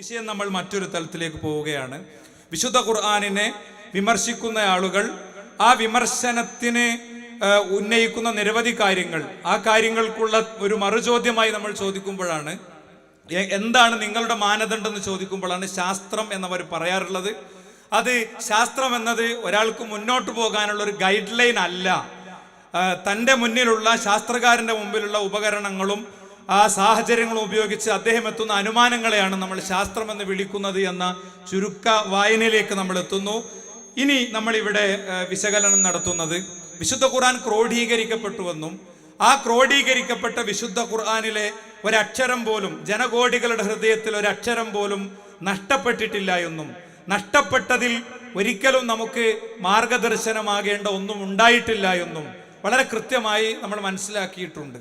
വിഷയം നമ്മൾ മറ്റൊരു തലത്തിലേക്ക് പോവുകയാണ്. വിശുദ്ധ ഖുർആനിനെ വിമർശിക്കുന്ന ആളുകൾ ആ വിമർശനത്തിന് ഉന്നയിക്കുന്ന നിരവധി കാര്യങ്ങൾ, ആ കാര്യങ്ങൾക്കുള്ള ഒരു മറുചോദ്യമായി നമ്മൾ ചോദിക്കുമ്പോഴാണ്, എന്താണ് നിങ്ങളുടെ മാനദണ്ഡം എന്ന് ചോദിക്കുമ്പോഴാണ് ശാസ്ത്രം എന്നവർ പറയാറുള്ളത്. അത് ശാസ്ത്രം എന്നത് ഒരാൾക്ക് മുന്നോട്ട് പോകാനുള്ള ഒരു ഗൈഡ് ലൈൻ അല്ല. തൻ്റെ മുന്നിലുള്ള ശാസ്ത്രകാരൻ്റെ മുമ്പിലുള്ള ഉപകരണങ്ങളും ആ സാഹചര്യങ്ങളും ഉപയോഗിച്ച് അദ്ദേഹം എത്തുന്ന അനുമാനങ്ങളെയാണ് നമ്മൾ ശാസ്ത്രം എന്ന് വിളിക്കുന്നത് എന്ന ചുരുക്ക വായനയിലേക്ക് നമ്മൾ എത്തുന്നു. ഇനി നമ്മളിവിടെ വിശകലനം നടത്തുന്നത് വിശുദ്ധ ഖുർആൻ ക്രോഡീകരിക്കപ്പെട്ടുവെന്നും ആ ക്രോഡീകരിക്കപ്പെട്ട വിശുദ്ധ ഖുർആനിലെ ഒരക്ഷരം പോലും ജനകോടികളുടെ ഹൃദയത്തിൽ ഒരക്ഷരം പോലും നഷ്ടപ്പെട്ടിട്ടില്ല എന്നും നഷ്ടപ്പെട്ടതിൽ ഒരിക്കലും നമുക്ക് മാർഗദർശനമാകേണ്ട ഒന്നും ഉണ്ടായിട്ടില്ല എന്നും വളരെ കൃത്യമായി നമ്മൾ മനസ്സിലാക്കിയിട്ടുണ്ട്.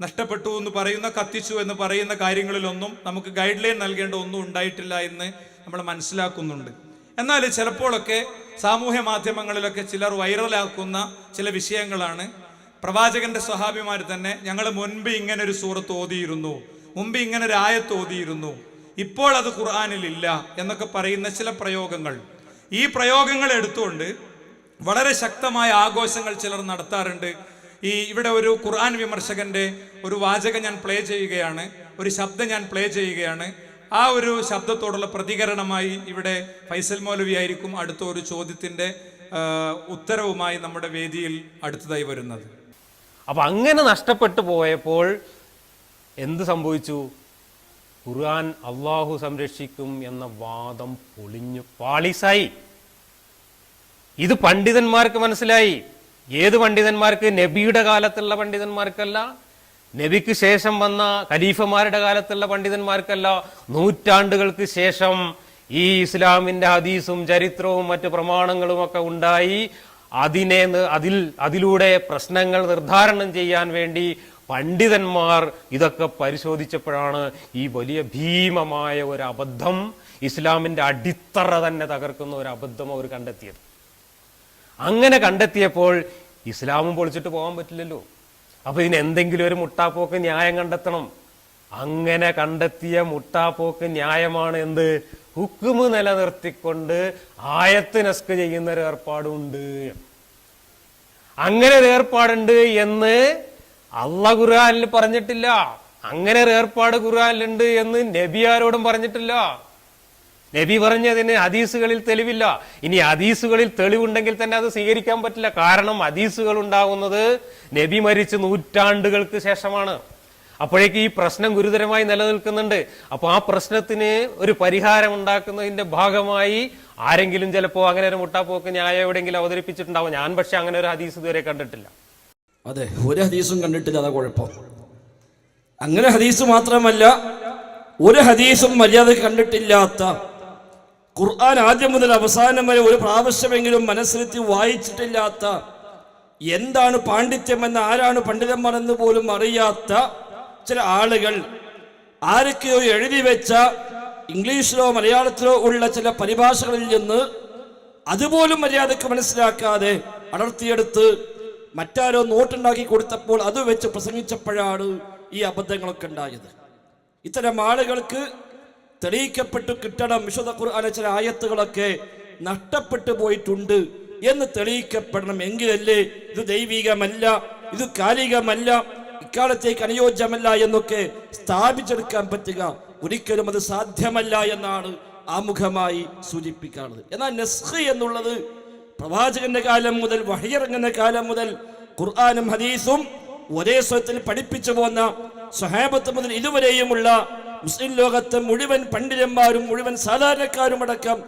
നഷ്ടപ്പെട്ടു എന്ന് പറയുന്ന, കത്തിച്ചു എന്ന് പറയുന്ന കാര്യങ്ങളിലൊന്നും നമുക്ക് ഗൈഡ് ലൈൻ നൽകേണ്ട ഒന്നും ഉണ്ടായിട്ടില്ല എന്ന് നമ്മൾ മനസ്സിലാക്കുന്നുണ്ട്. എന്നാൽ ചിലപ്പോഴൊക്കെ സാമൂഹ്യ മാധ്യമങ്ങളിലൊക്കെ ചിലർ വൈറലാക്കുന്ന ചില വിഷയങ്ങളാണ്. പ്രവാചകന്റെ സ്വഹാബിമാർ തന്നെ ഞങ്ങൾ മുൻപ് ഇങ്ങനെ ഒരു സൂറത്ത് ഓതിയിരുന്നു, മുമ്പ് ഇങ്ങനെ ഒരു ആയത്ത് ഓതിയിരുന്നു, ഇപ്പോൾ അത് ഖുർആനിലില്ല എന്നൊക്കെ പറയുന്ന ചില പ്രയോഗങ്ങൾ. ഈ പ്രയോഗങ്ങൾ എടുത്തുകൊണ്ട് വളരെ ശക്തമായ ആഘോഷങ്ങൾ ചിലർ നടത്താറുണ്ട്. ഇവിടെ ഒരു ഖുർആൻ വിമർശകന്റെ ഒരു വാചകം ഞാൻ പ്ലേ ചെയ്യുകയാണ്, ഒരു ശബ്ദം ഞാൻ പ്ലേ ചെയ്യുകയാണ്. ആ ഒരു ശബ്ദത്തോടുള്ള പ്രതികരണമായി ഇവിടെ ഫൈസൽ മൗലവി ആയിരിക്കും അടുത്ത ഒരു ചോദ്യത്തിന്റെ ഉത്തരവുമായി നമ്മുടെ വേദിയിൽ അടുത്തതായി വരുന്നത്. അപ്പൊ അങ്ങനെ നഷ്ടപ്പെട്ടു പോയപ്പോൾ എന്ത് സംഭവിച്ചു? ഖുർആൻ അള്ളാഹു സംരക്ഷിക്കും എന്ന വാദം പൊളിഞ്ഞു പാളിസായി. ഇത് പണ്ഡിതന്മാർക്ക് മനസ്സിലായി. ഏത് പണ്ഡിതന്മാർക്ക്? നബിയുടെ കാലത്തുള്ള പണ്ഡിതന്മാർക്കല്ല, നബിക്ക് ശേഷം വന്ന ഖലീഫമാരുടെ കാലത്തുള്ള പണ്ഡിതന്മാർക്കല്ല, നൂറ്റാണ്ടുകൾക്ക് ശേഷം ഈ ഇസ്ലാമിന്റെ ഹദീസും ചരിത്രവും മറ്റു പ്രമാണങ്ങളും ഒക്കെ ഉണ്ടായി അതിലൂടെ പ്രശ്നങ്ങൾ നിർദ്ധാരണം ചെയ്യാൻ വേണ്ടി പണ്ഡിതന്മാർ ഇതൊക്കെ പരിശോധിച്ചപ്പോഴാണ് ഈ വലിയ ഭീമമായ ഒരു അബദ്ധം, ഇസ്ലാമിന്റെ അടിത്തറ തന്നെ തകർക്കുന്ന ഒരു അബദ്ധം അവർ കണ്ടെത്തിയത്. അങ്ങനെ കണ്ടെത്തിയപ്പോൾ ഇസ്ലാമും പൊളിച്ചിട്ട് പോകാൻ പറ്റില്ലല്ലോ. അപ്പൊ ഇതിന് എന്തെങ്കിലും ഒരു മുട്ടാപ്പോക്ക് ന്യായം കണ്ടെത്തണം. അങ്ങനെ കണ്ടെത്തിയ മുട്ടാപ്പോക്ക് ന്യായമാണ് എന്ത്? ഹുക്മ് നിലനിർത്തിക്കൊണ്ട് ആയത്ത് നസ്ക് ചെയ്യുന്ന ഒരു ഏർപ്പാടുണ്ട്. അങ്ങനെ ഒരു ഏർപ്പാടുണ്ട് എന്ന് അള്ളാഹ് ഖുർആനിൽ പറഞ്ഞിട്ടില്ല. അങ്ങനെ ഒരു ഏർപ്പാട് ഖുർആനിലുണ്ട് എന്ന് നബി ആരോടും പറഞ്ഞിട്ടില്ല. നബി പറഞ്ഞതിന് ഹദീസുകളിൽ തെളിവില്ല. ഇനി ഹദീസുകളിൽ തെളിവുണ്ടെങ്കിൽ തന്നെ അത് സ്വീകരിക്കാൻ പറ്റില്ല. കാരണം ഹദീസുകൾ ഉണ്ടാകുന്നത് നബി മരിച്ച് നൂറ്റാണ്ടുകൾക്ക് ശേഷമാണ്. അപ്പോഴേക്ക് ഈ പ്രശ്നം ഗുരുതരമായി നിലനിൽക്കുന്നുണ്ട്. അപ്പൊ ആ പ്രശ്നത്തിന് ഒരു പരിഹാരം ഉണ്ടാക്കുന്നതിന്റെ ഭാഗമായി ആരെങ്കിലും ചിലപ്പോ അങ്ങനെ ഒരു മുട്ടാപ്പോക്ക് ന്യായം എവിടെയെങ്കിലും അവതരിപ്പിച്ചിട്ടുണ്ടാവും. ഞാൻ പക്ഷെ അങ്ങനെ ഒരു ഹദീസ് ഇതുവരെ കണ്ടിട്ടില്ല. അതെ, ഒരു ഹദീസും കണ്ടിട്ടില്ല, അതാ കുഴപ്പം. അങ്ങനെ ഹദീസ് മാത്രമല്ല, ഒരു ഹദീസും മര്യാദ കണ്ടിട്ടില്ലാത്ത, ഖുർആൻ ആദ്യം മുതൽ അവസാനം വരെ ഒരു പ്രാവശ്യമെങ്കിലും മനസ്സിലെത്തി വായിച്ചിട്ടില്ലാത്ത, എന്താണ് പാണ്ഡിത്യമെന്ന്, ആരാണ് പണ്ഡിതന്മാർ എന്ന് പോലും അറിയാത്ത ചില ആളുകൾ ആരൊക്കെയോ എഴുതി വെച്ച ഇംഗ്ലീഷിലോ മലയാളത്തിലോ ഉള്ള ചില പരിഭാഷകളിൽ നിന്ന് അതുപോലും മര്യാദക്ക് മനസ്സിലാക്കാതെ അടർത്തിയെടുത്ത് മറ്റാരോ നോട്ടുണ്ടാക്കി കൊടുത്തപ്പോൾ അത് വെച്ച് പ്രസംഗിച്ചപ്പോഴാണ് ഈ അബദ്ധങ്ങളൊക്കെ ഉണ്ടായത്. ഇത്തരം ആളുകൾക്ക് തെളിയിക്കപ്പെട്ടു കിട്ടണം. വിശുദ്ധ ഖുർആനിലെ ചില ആയത്തുകളൊക്കെ നഷ്ടപ്പെട്ടു പോയിട്ടുണ്ട് എന്ന് തെളിയിക്കപ്പെടണം. എങ്കിലല്ലേ ഇത് ദൈവികമല്ല, ഇത് കാലികമല്ല, ഇക്കാലത്തേക്ക് അനുയോജ്യമല്ല എന്നൊക്കെ സ്ഥാപിച്ചെടുക്കാൻ പറ്റുക. ഒരിക്കലും അത് സാധ്യമല്ല എന്നാണ് ആമുഖമായി സൂചിപ്പിക്കാറുള്ളത്. എന്നാൽ നസ്ഖ് എന്നുള്ളത് പ്രവാചകന്റെ കാലം മുതൽ, വഹയിറങ്ങുന്ന കാലം മുതൽ ഖുർആനും ഹദീസും ഒരേ സ്വരത്തിൽ പഠിപ്പിച്ചു പോന്ന സ്വഹാബത്ത് മുതൽ ഇതുവരെയുമുള്ള മുസ്ലിം ലോകത്തെ മുഴുവൻ പണ്ഡിതന്മാരും മുഴുവൻ സാധാരണക്കാരും അടക്കം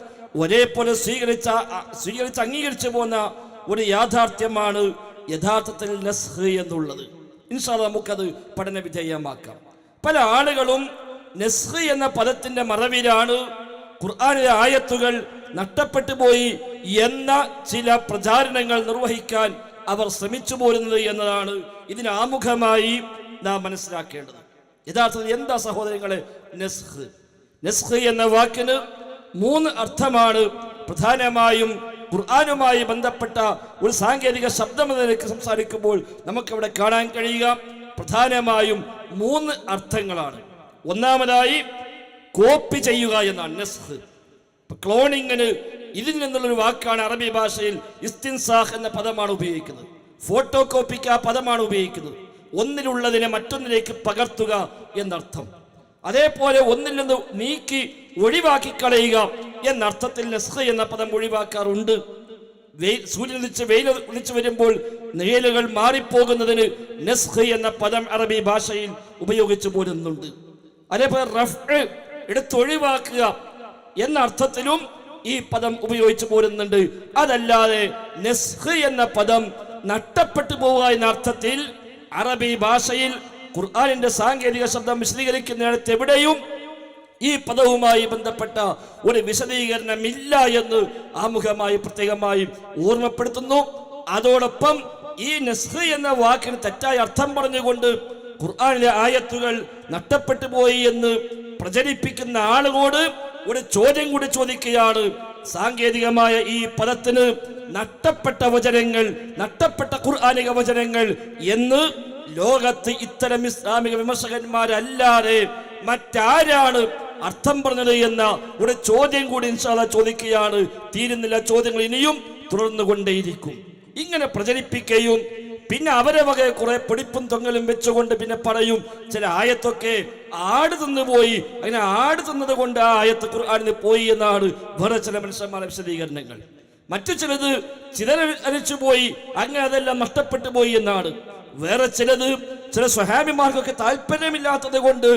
ഒരേപോലെ സ്വീകരിച്ച് അംഗീകരിച്ചു പോന്ന ഒരു യാഥാർത്ഥ്യമാണ് യഥാർത്ഥത്തിൽ നസ്ഖ് എന്നുള്ളത്. ഇൻഷാ അല്ലാഹ് നമുക്കത് പഠന വിധേയമാക്കാം. പല ആളുകളും നസ്ഖ് എന്ന പദത്തിന്റെ മറവിലാണ് ഖുർആനിലെ ആയത്തുകൾ നഷ്ടപ്പെട്ടു പോയി എന്ന ചില പ്രചാരണങ്ങൾ നിർവഹിക്കാൻ അവർ ശ്രമിച്ചു പോരുന്നത് എന്നതാണ് ഇതിന് ആമുഖമായി നാം മനസ്സിലാക്കേണ്ടത്. യഥാർത്ഥത്തിൽ എന്താ സഹോദരങ്ങളെ നസ്ഖ്? നസ്ഖ് എന്ന വാക്കിന് 3 അർത്ഥമാണ്. പ്രധാനമായും ഖുർആനുമായി ബന്ധപ്പെട്ട ഒരു സാങ്കേതിക ശബ്ദം എന്ന നിലയ്ക്ക് സംസാരിക്കുമ്പോൾ നമുക്കവിടെ കാണാൻ കഴിയുക പ്രധാനമായും 3 അർത്ഥങ്ങളാണ്. ഒന്നാമതായി കോപ്പി ചെയ്യുക എന്നാണ് നസ്ഖ്. ക്ലോണിങ്ങിന് ഇതിൽ നിന്നുള്ളൊരു വാക്കാണ് അറബി ഭാഷയിൽ ഇസ്തിൻസാഖ് എന്ന പദമാണ് ഉപയോഗിക്കുന്നത്. ഫോട്ടോ കോപ്പിക്ക് ആ പദമാണ് ഉപയോഗിക്കുന്നത്. ഒന്നിലുള്ളതിനെ മറ്റൊന്നിലേക്ക് പകർത്തുക എന്നർത്ഥം. അതേപോലെ ഒന്നിൽ നിന്ന് നീക്കി ഒഴിവാക്കി കളയുക എന്നർത്ഥത്തിൽ നസ്ഖ് എന്ന പദം ഒഴിവാക്കാറുണ്ട്. സൂര്യൻ ഉദിച്ച് വെയിൽ ഉദിച്ചു വരുമ്പോൾ നിഴലുകൾ മാറിപ്പോകുന്നതിന് നസ്ഖ് എന്ന പദം അറബി ഭാഷയിൽ ഉപയോഗിച്ചു പോരുന്നുണ്ട്. അതേപോലെ റഫ്അ് എടുത്തൊഴിവാക്കുക എന്ന അർത്ഥത്തിലും ഈ പദം ഉപയോഗിച്ചു പോരുന്നുണ്ട്. അതല്ലാതെ നസ്ഖ് എന്ന പദം നഷ്ടപ്പെട്ടു പോവുക എന്ന അർത്ഥത്തിൽ അറബി ഭാഷയിൽ ഖുർആനിന്റെ സാങ്കേതിക ശബ്ദം വിശദീകരിക്കുന്നിടത്ത് എവിടെയും ഈ പദവുമായി ബന്ധപ്പെട്ട ഒരു വിശദീകരണമില്ല എന്ന് ആമുഖമായി പ്രത്യേകമായി ഓർമ്മപ്പെടുത്തുന്നു. അതോടൊപ്പം ഈ നസ്ഖ് എന്ന വാക്കിന് തെറ്റായ അർത്ഥം പറഞ്ഞുകൊണ്ട് ഖുർആനിലെ ആയത്തുകൾ നഷ്ടപ്പെട്ടു പോയി എന്ന് പ്രചരിപ്പിക്കുന്ന ആളുകളോട് ഒരു ചോദ്യം കൂടി ചോദിക്കുകയാണ്. സാങ്കേതികമായ ഈ പദത്തിന് നഷ്ടപ്പെട്ട വചനങ്ങൾ, നഷ്ടപ്പെട്ട ഖുർആനിക വചനങ്ങൾ എന്ന് ലോകത്ത് ഇത്തരം ഇസ്ലാമിക വിമർശകന്മാരല്ലാതെ മറ്റാരാണ് അർത്ഥം പറഞ്ഞത് എന്ന ഒരു ചോദ്യം കൂടി ഇൻഷാ അല്ലാഹ് ചോദിക്കുകയാണ്. തീരുന്നില്ല, ചോദ്യങ്ങൾ ഇനിയും തുടർന്നുകൊണ്ടേയിരിക്കും. ഇങ്ങനെ പ്രചരിപ്പിക്കുകയും പിന്നെ അവരെ വക കുറെ പിടിപ്പും തൊങ്ങലും വെച്ചുകൊണ്ട് പിന്നെ പറയും ചില ആയത്തൊക്കെ ആട് തിന്നുപോയി, അങ്ങനെ ആട് തിന്നത് കൊണ്ട് ആ ആയത്ത് ഖുർആനിൽ പോയി എന്നാണ് വേറെ ചില മനുഷ്യന്മാരുടെ വിശദീകരണങ്ങൾ. മറ്റു ചിലത് ചിതറിച്ചു പോയി, അങ്ങനെ അതെല്ലാം നഷ്ടപ്പെട്ടു പോയി എന്നാണ്. വേറെ ചിലത് ചില സ്വഹാബിമാർക്കൊക്കെ താല്പര്യമില്ലാത്തത് കൊണ്ട്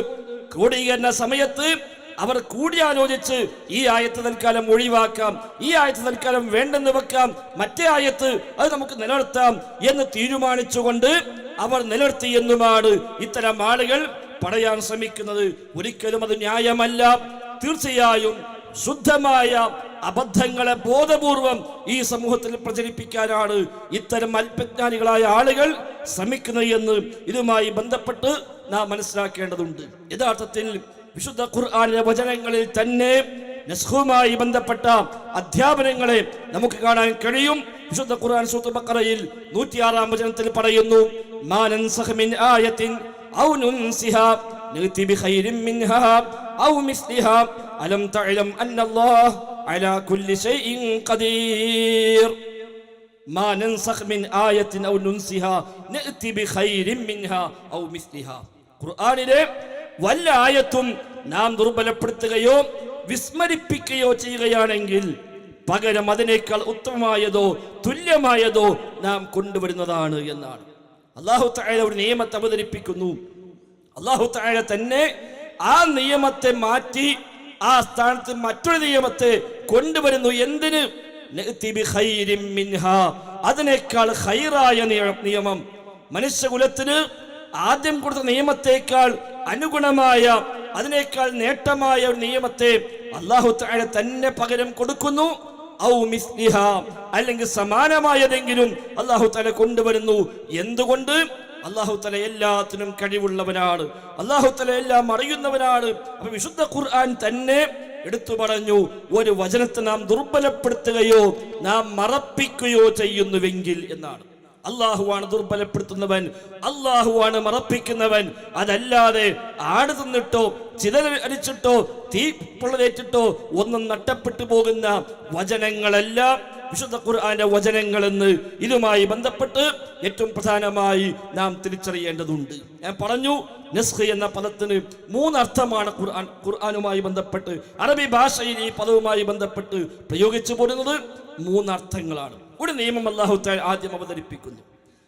ക്രോഡീകരണ സമയത്ത് അവർ കൂടിയാലോചിച്ച് ഈ ആയത്ത് തൽക്കാലം ഒഴിവാക്കാം, ഈ ആയത്ത് തൽക്കാലം വേണ്ടെന്ന് വെക്കാം, മറ്റേ ആയത്ത് അത് നമുക്ക് നിലനിർത്താം എന്ന് തീരുമാനിച്ചുകൊണ്ട് അവർ നിലനിർത്തി എന്നുമാണ് ഇത്തരം ആളുകൾ പറയാൻ ശ്രമിക്കുന്നത്. ഒരിക്കലും അത് ന്യായമല്ല. തീർച്ചയായും ശുദ്ധമായ അബദ്ധങ്ങളെ ബോധപൂർവം ഈ സമൂഹത്തിൽ പ്രചരിപ്പിക്കാനാണ് ഇത്തരം അല്പജ്ഞാനികളായ ആളുകൾ ശ്രമിക്കുന്നത് എന്ന് ഇതുമായി ബന്ധപ്പെട്ട് നാം മനസ്സിലാക്കേണ്ടതുണ്ട്. യഥാർത്ഥത്തിൽ വിശുദ്ധ ഖുർആനിലെ വചനങ്ങളിൽ തന്നെ നസ്ഖുമായി ബന്ധപ്പെട്ട അധ്യാപനങ്ങളെ നമുക്ക് കാണാൻ കഴിയും. വിശുദ്ധ ഖുർആൻ സൂറത്തുൽ ബഖറയിൽ 106-ാം വചനത്തിൽ പറയുന്നു, മാ നൻസഖ് മിൻ ആയത്തിൻ ഔ നുൻസിഹാ നഅതി ബിഖൈരിൻ മിൻഹാ ഔ മിസ്ലിഹാ അലം തഅലം അന്നല്ലാഹ അലാ കുല്ലി ഷൈഇൻ ഖദീർ. മാ നൻസഖ് മിൻ ആയത്തിൻ ഔ നുൻസിഹാ നഅതി ബിഖൈരിൻ മിൻഹാ ഔ മിസ്ലിഹാ. ഖുർആനിലെ വല്ല ആയത്തും നാം ദുർബലപ്പെടുത്തുകയോ വിസ്മരിപ്പിക്കുകയോ ചെയ്യുകയാണെങ്കിൽ പകരം അതിനേക്കാൾ ഉത്തമമായതോ തുല്യമായതോ നാം കൊണ്ടുവരുന്നതാണ് എന്നാണ്. അല്ലാഹു തആല ഒരു നിയമത്തെ അവതരിപ്പിക്കുന്നു. അല്ലാഹു തആല തന്നെ ആ നിയമത്തെ മാറ്റി ആ സ്ഥാനത്ത് മറ്റൊരു നിയമത്തെ കൊണ്ടുവരുന്നു. എന്തിന്? നഅതി ബിഖൈരിൻ മിൻഹാ, അതിനേക്കാൾ ഖൈറായ നിയമം. മനുഷ്യകുലത്തിന് ആദ്യം കൊടുത്ത നിയമത്തേക്കാൾ അനുഗുണമായ, അതിനേക്കാൾ നേട്ടമായ ഒരു നിയമത്തെ അല്ലാഹു തആല തന്നെ പകരം കൊടുക്കുന്നു. ഔ മിസ്ലിഹാ, അല്ലെങ്കിൽ സമാനമായതെങ്കിലും അല്ലാഹു തആല കൊണ്ടുവരുന്നു. എന്തുകൊണ്ട്? അല്ലാഹു തആല എല്ലാത്തിനും കഴിവുള്ളവനാണ്, അല്ലാഹു തആല എല്ലാം അറിയുന്നവനാണ്. അപ്പൊ വിശുദ്ധ ഖുർആൻ തന്നെ എടുത്തു പറഞ്ഞു, ഒരു വചനത്തെ നാം ദുർബലപ്പെടുത്തുകയോ നാം മറപ്പിക്കുകയോ ചെയ്യുന്നുവെങ്കിൽ എന്നാണ്. അള്ളാഹുവാണ് ദുർബലപ്പെടുത്തുന്നവൻ, അള്ളാഹുവാണ് മറപ്പിക്കുന്നവൻ. അതല്ലാതെ ആട് തിന്നിട്ടോ ചിതറിച്ചിട്ടോ തീ പൊള്ളലേറ്റിട്ടോ ഒന്നും നഷ്ടപ്പെട്ടു പോകുന്ന വചനങ്ങളല്ല വിശുദ്ധ ഖുർആന്റെ വചനങ്ങളെന്ന് ഇതുമായി ബന്ധപ്പെട്ട് ഏറ്റവും പ്രധാനമായി നാം തിരിച്ചറിയേണ്ടതുണ്ട്. ഞാൻ പറഞ്ഞു, നസ്ഖ് എന്ന പദത്തിന് 3 അർത്ഥമാണ് ഖുർആനുമായി ബന്ധപ്പെട്ട് അറബി ഭാഷയിൽ ഈ പദവുമായി ബന്ധപ്പെട്ട് പ്രയോഗിച്ചു പോരുന്നത്. 3 അർത്ഥങ്ങളാണ്. ഒരു നിയമം അല്ലാഹു തആല ആദ്യം അവതരിപ്പിക്കുന്നു.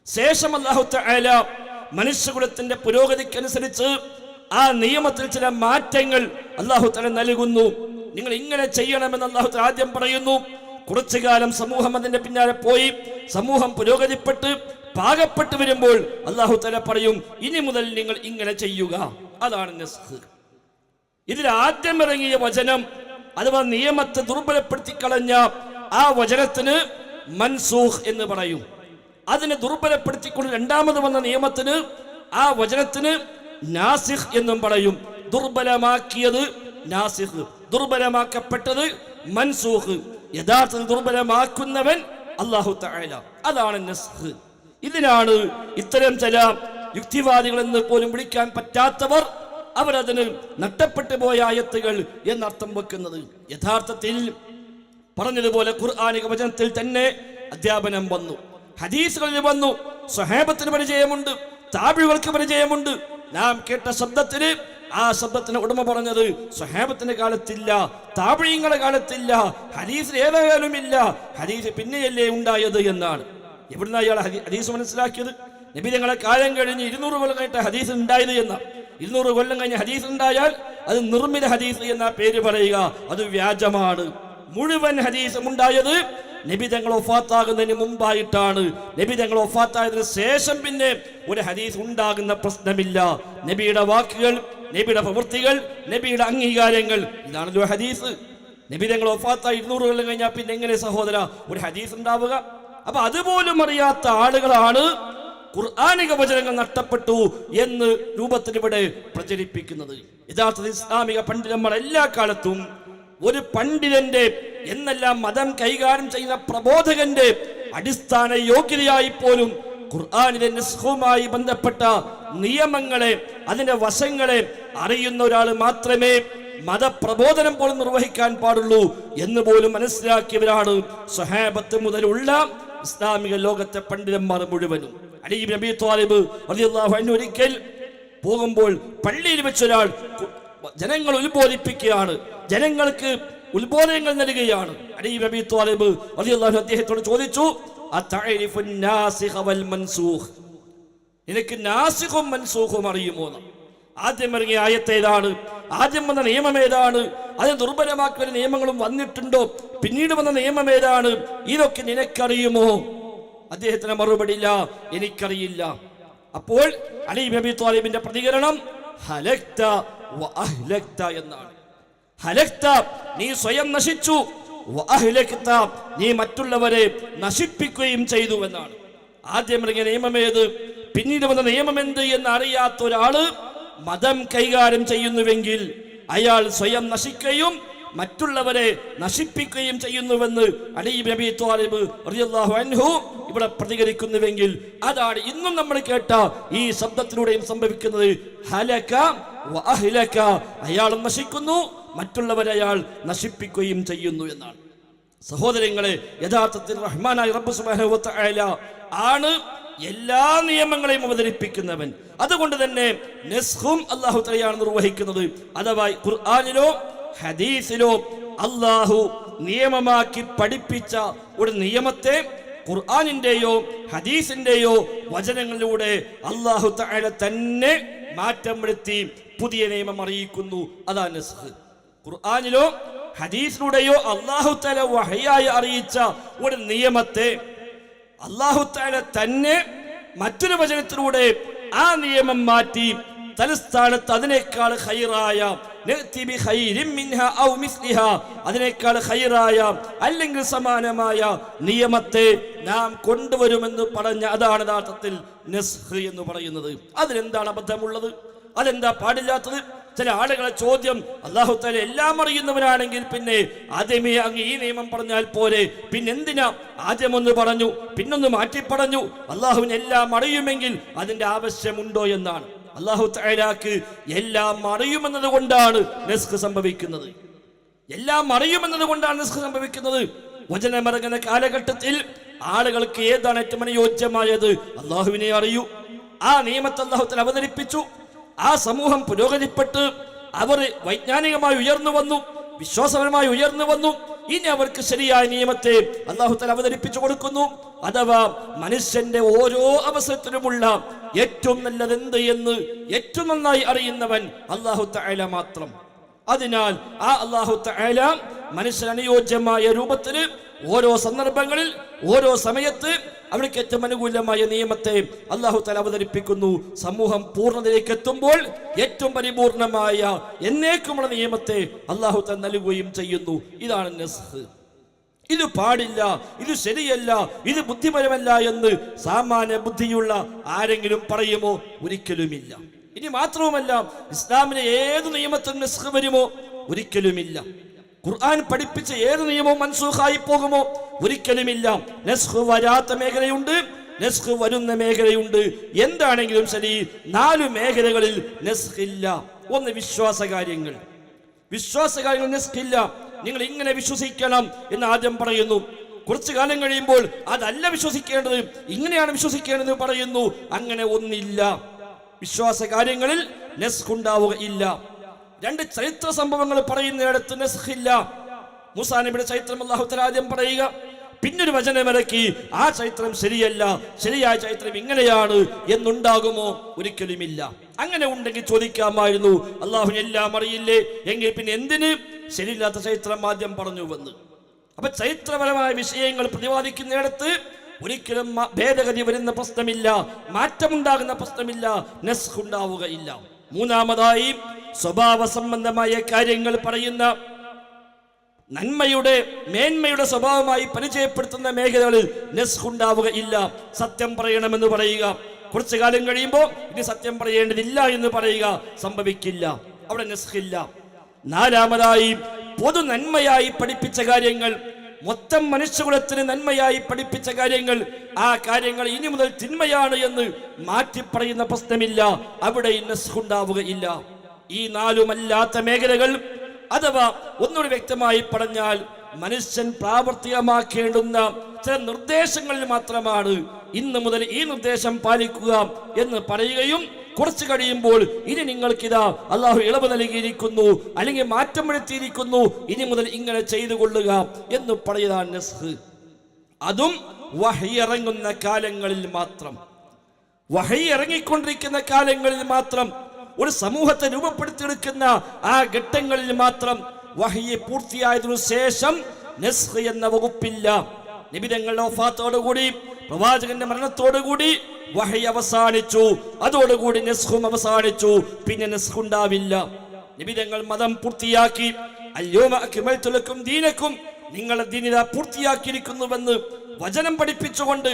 ശേഷം അല്ലാഹു തആല മനുഷ്യകുലത്തിന്റെ പുരോഗതിക്കനുസരിച്ച് ആ നിയമത്തിൽ ചില മാറ്റങ്ങൾ അല്ലാഹു തആല നൽകുന്നു. നിങ്ങൾ ഇങ്ങനെ ചെയ്യണമെന്ന് അല്ലാഹു തആല ആദ്യം പറയുന്നു. കുറച്ചു കാലം സമൂഹം അതിന്റെ പിന്നാലെ പോയി സമൂഹം പുരോഗതിപ്പെട്ട് പാകപ്പെട്ട് വരുമ്പോൾ അല്ലാഹു തആല പറയും, ഇനി മുതൽ നിങ്ങൾ ഇങ്ങനെ ചെയ്യുക. അതാണ് നസ്ഖ്. ഇതിൽ ആദ്യം ഇറങ്ങിയ വചനം അഥവാ നിയമത്തെ ദുർബലപ്പെടുത്തി കളഞ്ഞ ആ വചനത്തിന് മൻസൂഖ് എന്ന് പറയും. അതിനെ ദുർബലപ്പെടുത്തിക്കൊണ്ട് രണ്ടാമത് വന്ന നിയമത്തിന്, ആ വചനത്തിന് നാസിഖ് എന്നും പറയും. ദുർബലമാക്കിയത് നാസിഖ്, ദുർബലമാക്കപ്പെട്ടത് മൻസൂഖ്. യഥാർത്ഥത്തിൽ ദുർബലമാക്കുന്നവൻ അല്ലാഹു തആല. അതാണ് നസ്ഖ്. ഇതിനാണ് ഇത്തരം ചില യുക്തിവാദികൾ എന്ന് പോലും വിളിക്കാൻ പറ്റാത്തവർ അവരതിന് നഷ്ടപ്പെട്ടു പോയ ആയത്തുകൾ എന്നർത്ഥം വെക്കുന്നത്. യഥാർത്ഥത്തിൽ പറഞ്ഞതുപോലെ ഖുർആനിക വചനത്തിൽ തന്നെ അധ്യാപനം വന്നു, ഹദീസുകളിൽ വന്നു. സ്വഹാബത്തിന് പരിചയമുണ്ട്, താബിഈകൾക്ക് പരിചയമുണ്ട്. നാം കേട്ട ശബ്ദത്തിന്, ആ ശബ്ദത്തിന് ഉടമ പറഞ്ഞത് സ്വഹാബത്തിന്റെ കാലത്തില്ല, താബിഈങ്ങളുടെ കാലത്തില്ല, ഹദീസിൽ ഏതായാലും ഇല്ല, ഹദീസ് പിന്നെയല്ലേ ഉണ്ടായത് എന്നാണ്. എവിടുന്ന അയാൾ ഹദീസ് മനസ്സിലാക്കിയത്? നബി തങ്ങളെ കാലം കഴിഞ്ഞ് 200 കൊല്ലം കഴിഞ്ഞിട്ട് ഹദീസ് ഉണ്ടായത് എന്ന. 200 കൊല്ലം കഴിഞ്ഞ് ഹദീസ് ഉണ്ടായാൽ അത് നിർമ്മിത ഹദീസ് എന്ന പേര് പറയുക, അത് വ്യാജമാണ്. മുഴുവൻ ഹദീസും ഉണ്ടായത് നബി തങ്ങൾ വഫാത്താകുന്നതിന് മുമ്പായിട്ടാണ്. നബി തങ്ങൾ വഫാത്തായതിനു ശേഷം പിന്നെ ഒരു ഹദീസ് ഉണ്ടാകുന്ന പ്രശ്നമില്ല. നബിയുടെ വാക്കുകൾ, നബിയുടെ പ്രവൃത്തികൾ, നബിയുടെ അംഗീകാരങ്ങൾ, ഇതാണല്ലോ ഹദീസ്. നബി തങ്ങൾ വഫാത്തായി 200 കൊല്ലം കഴിഞ്ഞാൽ പിന്നെ എങ്ങനെ സഹോദര ഒരു ഹദീസ് ഉണ്ടാവുക? അപ്പൊ അതുപോലും അറിയാത്ത ആളുകളാണ് ഖുർആനിക വചനങ്ങൾ നഷ്ടപ്പെട്ടു എന്ന് രൂപത്തിൽ ഇവിടെ പ്രചരിപ്പിക്കുന്നത്. യഥാർത്ഥത്തിൽ ഇസ്ലാമിക പണ്ഡിതന്മാർ എല്ലാ കാലത്തും ഒരു പണ്ഡിതന്റെ എന്നെല്ലാം മതം കൈകാര്യം ചെയ്യുന്ന പ്രബോധകന്റെ അടിസ്ഥാന യോഗ്യതയായി പോലും ഖുർആനിലെ നസ്ഖുമായി ബന്ധപ്പെട്ട നിയമങ്ങളെ, അതിന്റെ വശങ്ങളെ അറിയുന്ന ഒരാൾ മാത്രമേ മതപ്രബോധനം പോലും നിർവഹിക്കാൻ പാടുള്ളൂ എന്ന് പോലും മനസ്സിലാക്കിയവരാണ് സ്വഹാബത്ത് മുതലുള്ള ഇസ്ലാമിക ലോകത്തെ പണ്ഡിതന്മാർ മുഴുവനും. അലി ഇബ്നു അബീ ത്വാലിബ് റളിയല്ലാഹു അൻഹു ഒരിക്കൽ പോകുമ്പോൾ പള്ളിയിൽ വെച്ചൊരാൾ ജനങ്ങൾ ഉത്ബോധിപ്പിക്കുകയാണ്, ജനങ്ങൾക്ക് ഉത്ബോധനങ്ങൾ നൽകുകയാണ്. അലി ഇബ്നു അബീ ത്വാലിബ് റളിയല്ലാഹു അൻഹു അദ്ദേഹത്തോട് ചോദിച്ചു, അതഅരിഫു നാസിഖ വൽ മൻസൂഖ്, നിനക്ക് നാസിഖും മൻസൂഖും അറിയുമോ? ആദ്യം ഇറങ്ങിയ ആയത്ത് ഏതാണ്? ആദ്യം വന്ന നിയമം ഏതാണ്? അതിന് ദുർബലമാക്കുന്ന നിയമങ്ങളും വന്നിട്ടുണ്ടോ? പിന്നീട് വന്ന നിയമം ഏതാണ്? ഇതൊക്കെ നിനക്കറിയുമോ? അദ്ദേഹത്തിന് മറുപടി ഇല്ല, എനിക്കറിയില്ല. അപ്പോൾ അലി ഇബ്നു അബീ ത്വാലിബിന്റെ പ്രതികരണം ഹലക്ത വ അഹ്ലക്ത എന്നാണ്. ഹലക്ത, നീ സ്വയം നശിച്ചു, വ അഹ്ലക്ത, നീ മറ്റുള്ളവരെ നശിപ്പിക്കുകയും ചെയ്തു എന്നാണ്. ആദ്യം ഇറങ്ങിയ നിയമം ഏത്, പിന്നീട് വന്ന നിയമം എന്ത് എന്ന് അറിയാത്ത ഒരാള് മതം കൈകാര്യം ചെയ്യുന്നുവെങ്കിൽ അയാൾ സ്വയം നശിക്കുകയും മറ്റുള്ളവരെ നശിപ്പിക്കുകയും ചെയ്യുന്നുവെന്ന് അലി ഇബ്നു അബീ ത്വാലിബ് റളിയല്ലാഹു അൻഹു ഇവിടെ പ്രതികരിക്കുന്നുവെങ്കിൽ അതാണ് ഇന്നും നമ്മൾ കേട്ട ഈ ശബ്ദത്തിലൂടെയും സംഭവിക്കുന്നത്. ഹലക വ അഹ്ലക, അയാൾ നശിക്കുന്നു, മറ്റുള്ളവരെ അയാൾ നശിപ്പിക്കുകയും ചെയ്യുന്നു എന്നാണ്. സഹോദരങ്ങളെ, യഥാർത്ഥത്തിൽ റഹ്മാനായ റബ്ബ് സുബ്ഹാനഹു വ തആല ആണ് എല്ലാ നിയമങ്ങളെയും അവതരിപ്പിക്കുന്നവൻ. അതുകൊണ്ട് തന്നെ നസ്ഖും അല്ലാഹു തആലയാണ് നിർവഹിക്കുന്നത്. അഥവാ ഖുർആനിലോ ഹദീസിലോ അല്ലാഹു നിയമമാക്കി പഠിപ്പിച്ച ഒരു നിയമത്തെ ഖുർആനിന്റെയോ ഹദീസിന്റെയോ വചനങ്ങളിലൂടെ അല്ലാഹു തആല തന്നെ മാറ്റം വരുത്തി പുതിയ നിയമം അറിയിക്കുന്നു. അതാണ് നസ്ഖ്. ഖുർആനിലോ ഹദീസിലൂടെയോ അല്ലാഹു തആല വഹയായി അറിയിച്ച ഒരു നിയമത്തെ അല്ലാഹു തആല തന്നെ മറ്റൊരു വചനത്തിലൂടെ ആ നിയമം മാറ്റി തലസ്ഥാനത്ത് അതിനേക്കാൾ ഖൈറായ, അതിനേക്കാൾ ഖൈറായ അല്ലെങ്കിൽ സമാനമായ നിയമത്തെ നാം കൊണ്ടുവരുമെന്ന് പറഞ്ഞ അതാണ് യഥാർത്ഥത്തിൽ നസ്ഖ് എന്ന് പറയുന്നത്. അതിലെന്താണ് അബദ്ധമുള്ളത്? അതെന്താ പാടില്ലാത്തത്? ചില ആളുകളെ ചോദ്യം, അല്ലാഹു തആല എല്ലാം അറിയുന്നവനാണെങ്കിൽ പിന്നെ ആദ്യമേ അങ്ങ് ഈ നിയമം പറഞ്ഞാൽ പോരെ, പിന്നെന്തിനാ ആദ്യം ഒന്ന് പറഞ്ഞു പിന്നൊന്ന് മാറ്റി പറഞ്ഞു? അല്ലാഹുവിന് എല്ലാം അറിയുമെങ്കിൽ അതിന്റെ ആവശ്യമുണ്ടോ എന്നാണ്. അല്ലാഹു തആലക്ക് എല്ലാം അറിയുമെന്നത് കൊണ്ടാണ് നസ്ഖ് സംഭവിക്കുന്നത്. എല്ലാം അറിയുമെന്നത് കൊണ്ടാണ് നസ്ഖ് സംഭവിക്കുന്നത്. വചനമിറങ്ങുന്ന കാലഘട്ടത്തിൽ ആളുകൾക്ക് ഏതാണ് ഏറ്റവും അനുയോജ്യമായത്? അല്ലാഹുവിനെ അറിയൂ. ആ നിയമത്തെ അല്ലാഹു തആല അവതരിപ്പിച്ചു. ആ സമൂഹം പുരോഗതിപ്പെട്ട് അവർ വൈജ്ഞാനികമായി ഉയർന്നു വന്നു, വിശ്വാസപരമായി ഉയർന്നു വന്നു. ഇനി അവർക്ക് ശരിയായ നിയമത്തെ അല്ലാഹു തആല അവതരിപ്പിച്ചു കൊടുക്കുന്നു. അഥവാ മനുഷ്യന്റെ ഓരോ അവസരത്തിലുമുള്ള ഏറ്റവും നല്ലത് എന്ത് എന്ന് ഏറ്റവും നന്നായി അറിയുന്നവൻ അല്ലാഹു തആല മാത്രം. അതിനാൽ ആ അല്ലാഹു തആല മനുഷ്യന് അനുയോജ്യമായ രൂപത്തിൽ ഓരോ സന്ദർഭങ്ങളിൽ ഓരോ സമയത്ത് അവർക്ക് ഏറ്റവും അനുകൂലമായ നിയമത്തെ അല്ലാഹു തആല അവതരിപ്പിക്കുന്നു. സമൂഹം പൂർണ്ണതയിലേക്ക് എത്തുമ്പോൾ ഏറ്റവും പരിപൂർണമായ എന്നേക്കുമുള്ള നിയമത്തെ അല്ലാഹു തആല നൽകുകയും ചെയ്യുന്നു. ഇതാണ് നസ്ഖ്. ഇത് പാടില്ല, ഇത് ശരിയല്ല, ഇത് ബുദ്ധിപരമല്ല എന്ന് സാമാന്യ ബുദ്ധിയുള്ള ആരെങ്കിലും പറയുമോ? ഒരിക്കലുമില്ല. ഇനി മാത്രവുമല്ല, ഇസ്ലാമിലെ ഏത് നിയമത്തിനും നസ്ഖ് വരുമോ? ഒരിക്കലുമില്ല. ഖുർആൻ പഠിപ്പിച്ച ഏത് നിയമവും മൻസൂഖായി പോകുമോ? ഒരിക്കലുമില്ല. നസ്ഖ് വരാത്ത മേഖലയുണ്ട്, നസ്ഖ് വരുന്ന മേഖലയുണ്ട്. എന്താണെങ്കിലും ശരി, 4 മേഖലകളിൽ നസ്ഖ് ഇല്ല. ഒന്ന് വിശ്വാസകാര്യങ്ങൾ. വിശ്വാസകാര്യങ്ങൾ നിസ്കില്ല, നിങ്ങൾ ഇങ്ങനെ വിശ്വസിക്കണം എന്ന് ആദ്യം പറയുന്നു. കുറച്ചു കാലം കഴിയുമ്പോൾ അതല്ല വിശ്വസിക്കേണ്ടത്, ഇങ്ങനെയാണ് വിശ്വസിക്കേണ്ടത് പറയുന്നു. അങ്ങനെ ഒന്നില്ല, വിശ്വാസ കാര്യങ്ങളിൽ നെസ്ഖ് ഉണ്ടാവുകയില്ല. രണ്ട് ചരിത്ര സംഭവങ്ങൾ പറയുന്നിടത്ത് നെസ്ഖില്ല. മൂസാ നബിയുടെ ചരിത്രം അല്ലാഹു തആല ആദ്യം പറയുക, പിന്നൊരു വചനമിറക്കി ആ ചരിത്രം ശരിയല്ല, ശരിയായ ചരിത്രം ഇങ്ങനെയാണ് എന്നുണ്ടാകുമോ? ഒരിക്കലുമില്ല. അങ്ങനെ ഉണ്ടെങ്കിൽ ചോദിക്കാമായിരുന്നു, അള്ളാഹുവിന് എല്ലാം അറിയില്ലേ, എങ്കിൽ പിന്നെ എന്തിന് ശരിയില്ലാത്ത ചരിത്രം ആദ്യം പറഞ്ഞുവെന്ന്. അപ്പൊ ചരിത്രപരമായ വിഷയങ്ങൾ പ്രതിപാദിക്കുന്നിടത്ത് ഒരിക്കലും ഭേദഗതി വരുന്ന പ്രശ്നമില്ല, മാറ്റമുണ്ടാകുന്ന പ്രശ്നമില്ല, നെസ്ഖ് ഉണ്ടാവുകയില്ല. മൂന്നാമതായി സ്വഭാവ സംബന്ധമായ കാര്യങ്ങൾ പറയുന്ന നന്മയുടെ മേന്മയുടെ സ്വഭാവമായി പരിചയപ്പെടുത്തുന്ന മേഖലകളിൽ നെസ്ഖ് ഉണ്ടാവുകയില്ല. സത്യം പറയണമെന്ന് പറയുക, കുറച്ചു കാലം കഴിയുമ്പോൾ ഇനി സത്യം പറയേണ്ടതില്ല എന്ന് പറയുക, സംഭവിക്കില്ല, അവിടെ നെസ്ഖില്ല. നാലാമതായി പൊതു നന്മയായി പഠിപ്പിച്ച കാര്യങ്ങൾ, മൊത്തം മനുഷ്യകുലത്തിന് നന്മയായി പഠിപ്പിച്ച കാര്യങ്ങൾ, ആ കാര്യങ്ങൾ ഇനി മുതൽ തിന്മയാണ് എന്ന് മാറ്റി പറയുന്ന പ്രശ്നമില്ല, അവിടെ നെസ്ഖ് ഉണ്ടാവുകയില്ല. ഈ നാലുമല്ലാത്ത മേഖലകൾ, അഥവാ ഒന്നുകൂടി വ്യക്തമായി പറഞ്ഞാൽ മനുഷ്യൻ പ്രാവർത്തികമാക്കേണ്ടുന്ന ചില നിർദ്ദേശങ്ങളിൽ മാത്രമാണ് ഇന്ന് മുതൽ ഈ നിർദ്ദേശം പാലിക്കുക എന്ന് പറയുകയും കുറച്ച് കഴിയുമ്പോൾ ഇനി നിങ്ങൾക്കിതാ അള്ളാഹു ഇളവ് നൽകിയിരിക്കുന്നു, അല്ലെങ്കിൽ മാറ്റം വരുത്തിയിരിക്കുന്നു, ഇനി മുതൽ ഇങ്ങനെ ചെയ്തു കൊള്ളുക എന്ന് പറയുന്നതാണ് നെസ്ഖ്. അതും വഹി ഇറങ്ങുന്ന കാലങ്ങളിൽ മാത്രം, വഹി ഇറങ്ങിക്കൊണ്ടിരിക്കുന്ന കാലങ്ങളിൽ മാത്രം, ഒരു സമൂഹത്തെ രൂപപ്പെടുത്തിയെടുക്കുന്ന ആ ഘട്ടങ്ങളിൽ മാത്രം. വഹി പൂർത്തിയായതിനു ശേഷം നെസ്ഖ് എന്ന വകുപ്പില്ല. നബി തങ്ങളുടെ വഫാത്തോടുകൂടി, പ്രവാചകന്റെ മരണത്തോടുകൂടി വഹി അവസാനിച്ചു, അതോടുകൂടി നെസ്ഖും അവസാനിച്ചു, പിന്നെ നെസ്ഖ് ഉണ്ടാവില്ല. നബി തങ്ങൾ മതം പൂർത്തിയാക്കി, അൽയൗമ അക്മൽതു ലക്കും ദീനക്കും, നിങ്ങളുടെ ദീനിത പൂർത്തിയാക്കിയിരിക്കുന്നുവെന്ന് വചനം പഠിപ്പിച്ചുകൊണ്ട്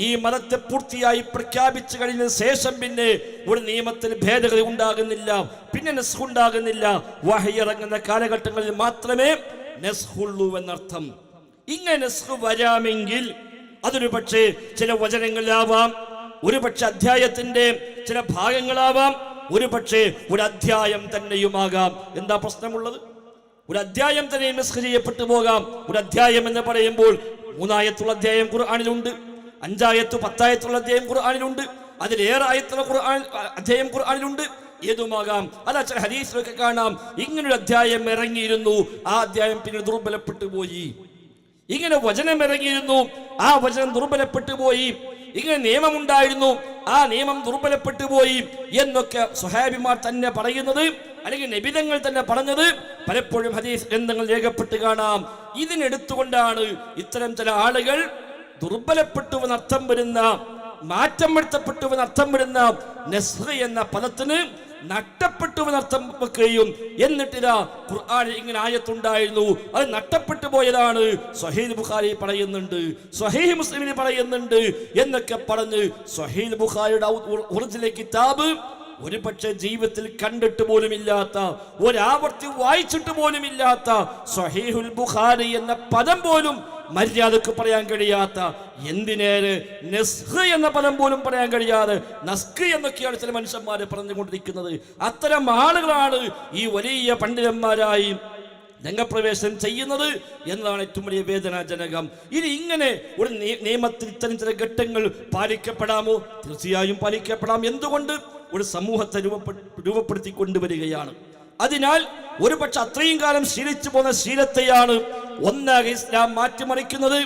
ഈ മതത്തെ പൂർത്തിയായി പ്രഖ്യാപിച്ചു കഴിഞ്ഞ ശേഷം പിന്നെ ഒരു നിയമത്തിൽ ഭേദഗതി ഉണ്ടാകുന്നില്ല, പിന്നെ നെസ്ഖ് ഉണ്ടാകുന്നില്ല. വഹി ഇറങ്ങുന്ന കാലഘട്ടങ്ങളിൽ മാത്രമേ നെസ്ഖുള്ളൂ എന്നർത്ഥം. ഇങ്ങനെ നെസ്ഖ് വരാമെങ്കിൽ അതൊരു പക്ഷേ ചില വചനങ്ങളിലാവാം, ഒരു പക്ഷെ അധ്യായത്തിന്റെ ചില ഭാഗങ്ങളാവാം, ഒരു പക്ഷേ ഒരു അധ്യായം തന്നെയുമാകാം. എന്താ പ്രശ്നമുള്ളത്? ഒരു അധ്യായം തന്നെ നെസ്ഖ് ചെയ്യപ്പെട്ടു പോകാം. ഒരു അധ്യായം എന്ന് പറയുമ്പോൾ 3 ആയത്തുള്ള അധ്യായം ഖുർആനിലുണ്ട്, 5 ആയത്ത് 10 ആയത്തുള്ള അധ്യായം ഖുർആനിലുണ്ട്, അതിലേറെ ആയത്തുള്ള അധ്യായം ഖുർആനിലുണ്ട്, ഏതുമാകാം. അതാ ചില ഹദീസിലൊക്കെ കാണാം, ഇങ്ങനൊരു അധ്യായം ഇറങ്ങിയിരുന്നു, ആ അധ്യായം പിന്നെ ദുർബലപ്പെട്ടു പോയി. ഇങ്ങനെ വചനം ഇറങ്ങിയിരുന്നു, ആ വചനം ദുർബലപ്പെട്ടു പോയി. ഇങ്ങനെ നിയമമുണ്ടായിരുന്നു, ആ നിയമം ദുർബലപ്പെട്ടു പോയി എന്നൊക്കെ സ്വഹാബിമാർ തന്നെ പറയുന്നത്, അല്ലെങ്കിൽ നബിതങ്ങൾ തന്നെ പറഞ്ഞത് പലപ്പോഴും ഹദീസ് ഗ്രന്ഥങ്ങൾ രേഖപ്പെട്ട് കാണാം. ഇതിനെടുത്തുകൊണ്ടാണ് ഇത്തരം ചില ആളുകൾ ദുർബലപ്പെട്ടുവെന്ന് അർത്ഥം വരുന്ന, മാറ്റം വരുത്തപ്പെട്ടുവെന്ന് അർത്ഥം വരുന്ന നെസ്ഖ് എന്ന പദത്തിന് നഷ്ടപ്പെട്ടുവെന്ന് അർത്ഥം വെക്കുകയും, എന്നിട്ടിതാ ഖുർആനിൽ ഇങ്ങനെ ആയത്തുണ്ടായിരുന്നു, അത് നഷ്ടപ്പെട്ടു പോയതാണ്, സ്വഹീഹ് ബുഖാരി പറയുന്നുണ്ട്, സ്വഹീഹ് മുസ്ലിമിൽ പറയുന്നുണ്ട് എന്നൊക്കെ പറഞ്ഞ് സ്വഹീഹ് ബുഖാരിയുടെ ഒറിജിനൽ കിതാബ് ഒരു പക്ഷെ ജീവിതത്തിൽ കണ്ടിട്ട് പോലുമില്ലാത്ത, ഒരാവർത്തി വായിച്ചിട്ട് പോലുമില്ലാത്ത സ്വഹീഹുൽ ബുഖാരി എന്ന പദം പോലും മര്യാദക്ക് പറയാൻ കഴിയാത്ത, എന്തിനേറെ നെസ്ഖ് എന്ന പദം പോലും പറയാൻ കഴിയാതെ നസ്ഖ് എന്നൊക്കെയാണ് ചില മനുഷ്യന്മാരെ പറഞ്ഞുകൊണ്ടിരിക്കുന്നത്. അത്തരം ആളുകളാണ് ഈ വലിയ പണ്ഡിതന്മാരായി രംഗപ്രവേശനം ചെയ്യുന്നത് എന്നതാണ് ഏറ്റവും വലിയ വേദനാജനകം. ഇനി ഇങ്ങനെ ഒരു നിയമത്തിൽ ഇത്തരം ചില ഘട്ടങ്ങൾ പാലിക്കപ്പെടാമോ? തീർച്ചയായും പാലിക്കപ്പെടാം. എന്തുകൊണ്ട്? ഒരു സമൂഹത്തെ രൂപപ്പെടുത്തി കൊണ്ടുവരികയാണ്. അതിനാൽ ഒരു പക്ഷെ അത്രയും കാലം ശീലിച്ചു പോകുന്ന ശീലത്തെയാണ് ഒന്നാകെ ഇസ്ലാം മാറ്റിമറിക്കുന്നത്.